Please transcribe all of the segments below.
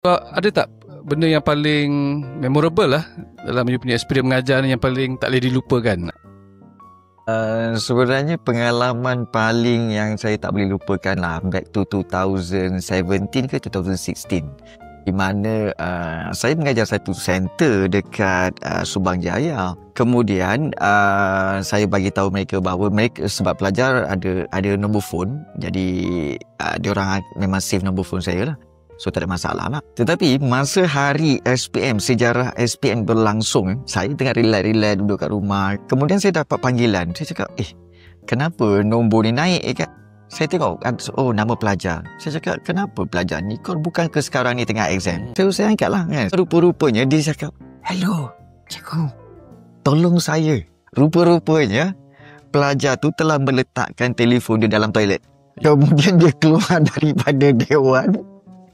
Ada tak benda yang paling memorable lah dalam you punya experience mengajar ni yang paling tak boleh dilupakan? Sebenarnya pengalaman paling yang saya tak boleh lupakan lah back to 2017 ke 2016, di mana saya mengajar satu center dekat Subang Jaya. Kemudian saya bagi tahu mereka bahawa mereka, sebab pelajar ada nombor phone, jadi diorang memang save nombor phone saya lah. So tak ada masalah lah. Tetapi masa hari SPM, sejarah SPM berlangsung, saya tengah relax duduk kat rumah. Kemudian saya dapat panggilan. Saya cakap, kenapa nombor ni naik kan? Saya tengok, oh nama pelajar. Saya cakap, kenapa pelajar ni? Kau bukan ke sekarang ni tengah exam? Saya angkat lah kan. Rupa-rupanya dia cakap, hello cikgu, tolong saya. Rupa-rupanya pelajar tu telah meletakkan telefon dia dalam toilet. Kemudian dia keluar daripada dewan.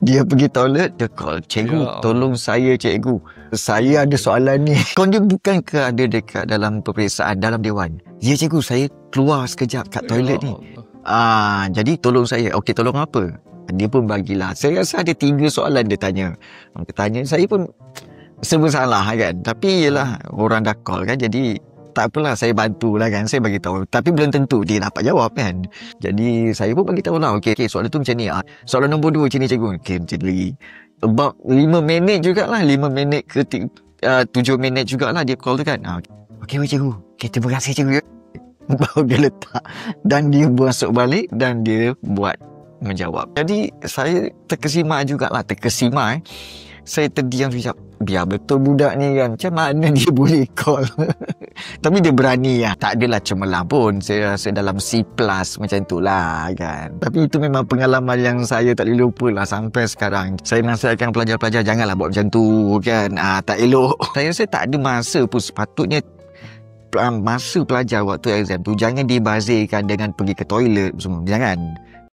Dia pergi toilet, dia call, cikgu, tolong saya cikgu. Saya ada soalan ni. Kau ni bukan ke ada dekat dalam peperiksaan, dalam dewan? Ya cikgu, saya keluar sekejap kat toilet ni. Jadi tolong saya. Okey, tolong apa? Dia pun bagilah. Saya rasa ada 3 soalan dia tanya. Dia tanya, saya pun serba salah kan. Tapi yelah, orang dah call kan, jadi tak apalah, saya bantulah kan, saya bagi tahu. Tapi belum tentu dia dapat jawab kan. Jadi saya pun bagi tahu lah, okey, soalan tu macam ni. Soalan nombor 2 macam ni cikgu. Okey, macam lagi. About 5 minit jugalah, 5 minit ke 7 minit jugalah dia call tu kan. Okey cikgu. Okey, terima kasih cikgu. Baru dia letak dan dia masuk balik dan dia buat menjawab. Jadi saya terkesima jugalah, Saya terdiam sekejap. Biar betul budak ni kan. Macam mana dia boleh call? Tapi dia berani lah. Tak adalah cemerlang pun. Saya rasa dalam C+ macam tu lah kan. Tapi itu memang pengalaman yang saya tak boleh lupa lah sampai sekarang. Saya nasihatkan pelajar-pelajar janganlah buat macam tu kan. Tak elok. Saya rasa tak ada masa pun sepatutnya. Masa pelajar waktu exam tu jangan dibazirkan dengan pergi ke toilet semua. Jangan.